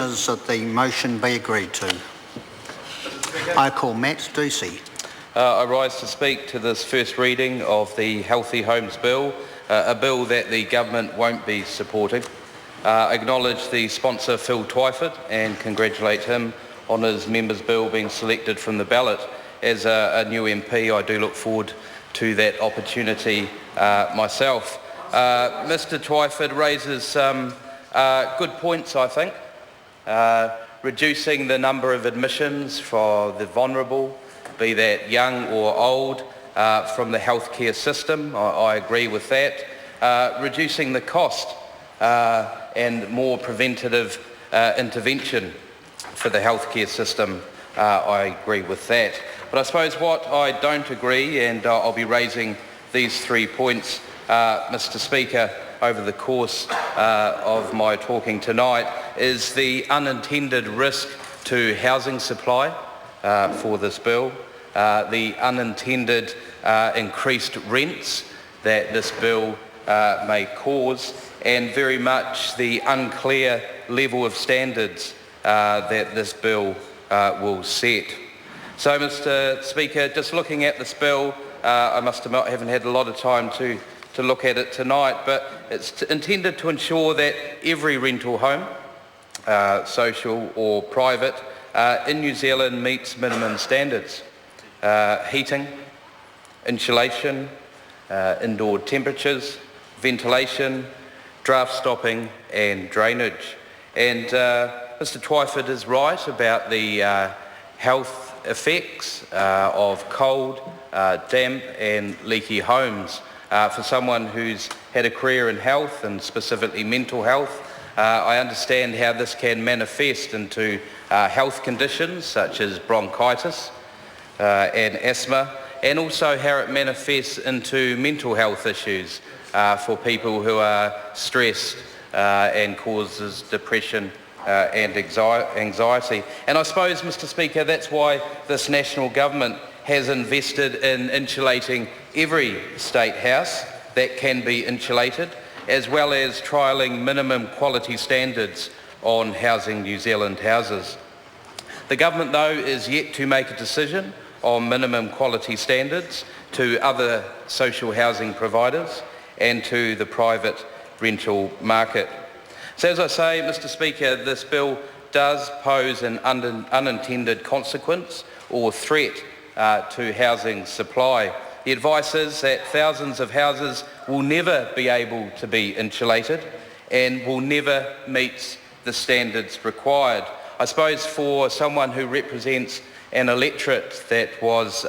Commissioners that the motion be agreed to. I call Matt Ducey. I rise to speak to this first reading of the Healthy Homes Bill, a bill that the government won't be supporting. Acknowledge the sponsor Phil Twyford and congratulate him on his member's bill being selected from the ballot. As a new MP, I do look forward to that opportunity myself. Mr Twyford raises some good points, I think. Reducing the number of admissions for the vulnerable, be that young or old, from the healthcare system. I agree with that. Reducing the cost and more preventative intervention for the healthcare system. I agree with that. But I suppose what I don't agree, and I'll be raising these 3 points, Mr Speaker, over the course of my talking tonight, is the unintended risk to housing supply for this bill, the unintended increased rents that this bill may cause, and very much the unclear level of standards that this bill will set. So, Mr Speaker, just looking at this bill, I must admit I haven't had a lot of time to look at it tonight, but it's intended to ensure that every rental home, social or private, in New Zealand meets minimum standards. Heating, insulation, indoor temperatures, ventilation, draft stopping and drainage. And Mr Twyford is right about the health effects of cold, damp and leaky homes. For someone who's had a career in health and specifically mental health, I understand how this can manifest into health conditions such as bronchitis and asthma, and also how it manifests into mental health issues for people who are stressed and causes depression and anxiety. And I suppose, Mr Speaker, that's why this national government has invested in insulating every state house that can be insulated, as well as trialling minimum quality standards on Housing New Zealand houses. The government, though, is yet to make a decision on minimum quality standards to other social housing providers and to the private rental market. So as I say, Mr Speaker, this bill does pose an unintended consequence or threat to housing supply. The advice is that thousands of houses will never be able to be insulated and will never meet the standards required. I suppose for someone who represents an electorate that was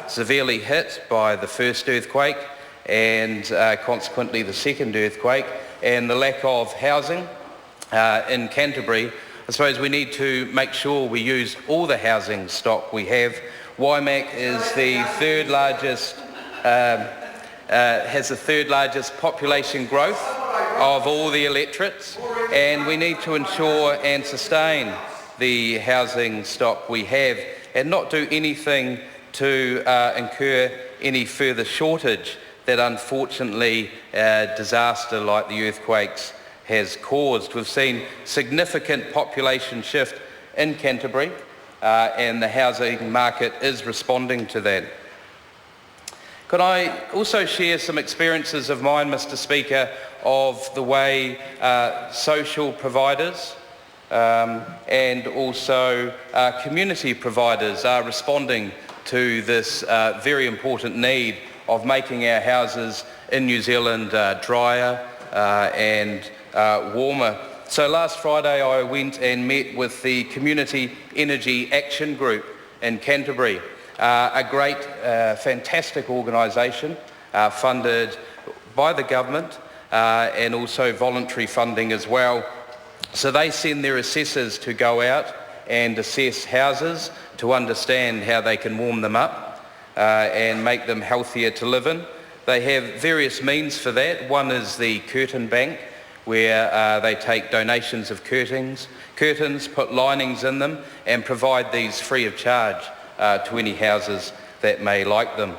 severely hit by the first earthquake and consequently the second earthquake and the lack of housing in Canterbury, I suppose we need to make sure we use all the housing stock we have. Waimak is the third largest, has the third largest population growth of all the electorates, and we need to ensure and sustain the housing stock we have and not do anything to incur any further shortage that unfortunately a disaster like the earthquakes has caused. We've seen significant population shift in Canterbury and the housing market is responding to that. Could I also share some experiences of mine, Mr Speaker, of the way social providers and also community providers are responding to this very important need of making our houses in New Zealand drier and warmer. So last Friday I went and met with the Community Energy Action Group in Canterbury, a great, fantastic organisation funded by the government and also voluntary funding as well. So they send their assessors to go out and assess houses to understand how they can warm them up and make them healthier to live in. They have various means for that. One is the curtain bank, where they take donations of curtains, put linings in them and provide these free of charge to any houses that may like them.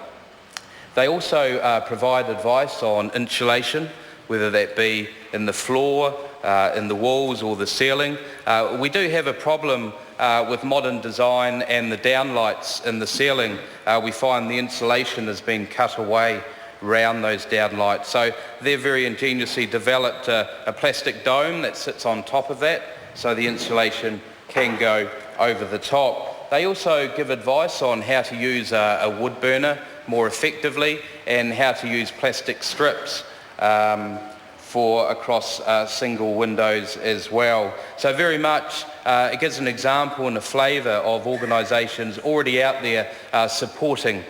They also provide advice on insulation, whether that be in the floor in the walls or the ceiling. We do have a problem with modern design and the downlights in the ceiling. We find the insulation has been cut away around those downlights. So they've very ingeniously developed a plastic dome that sits on top of that, so the insulation can go over the top. They also give advice on how to use a wood burner more effectively and how to use plastic strips for across single windows as well. So very much it gives an example and a flavour of organisations already out there supporting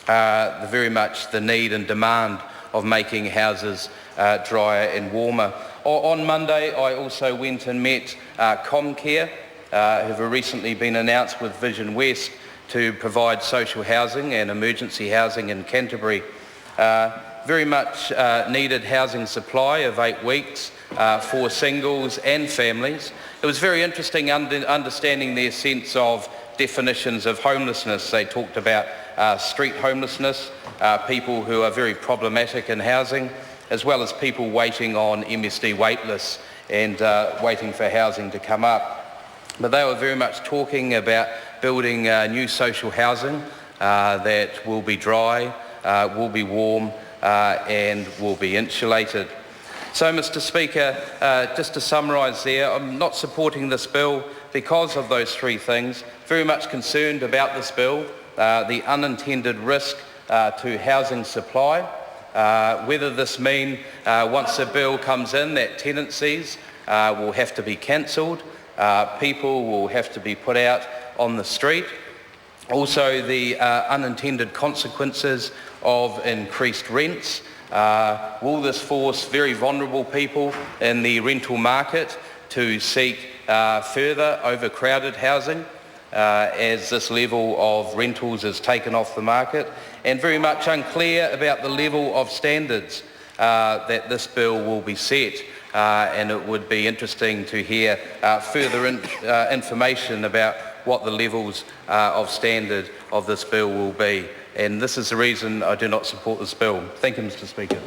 very much the need and demand of making houses drier and warmer. On Monday I also went and met Comcare, who have recently been announced with Vision West to provide social housing and emergency housing in Canterbury. Very much needed housing supply of 8 weeks for singles and families. It was very interesting understanding their sense of definitions of homelessness. They talked about street homelessness, people who are very problematic in housing, as well as people waiting on MSD wait lists and waiting for housing to come up. But they were very much talking about building new social housing that will be dry, will be warm and will be insulated. So, Mr. Speaker, just to summarise there, I'm not supporting this bill because of those 3 things. Very much concerned about this bill, the unintended risk to housing supply, whether this means once the bill comes in that tenancies will have to be cancelled, people will have to be put out on the street. Also the unintended consequences of increased rents. Will this force very vulnerable people in the rental market to seek further overcrowded housing as this level of rentals is taken off the market? And very much unclear about the level of standards that this bill will be set. And it would be interesting to hear further information about what the levels of standard of this bill will be. And this is the reason I do not support this bill. Thank you, Mr. Speaker.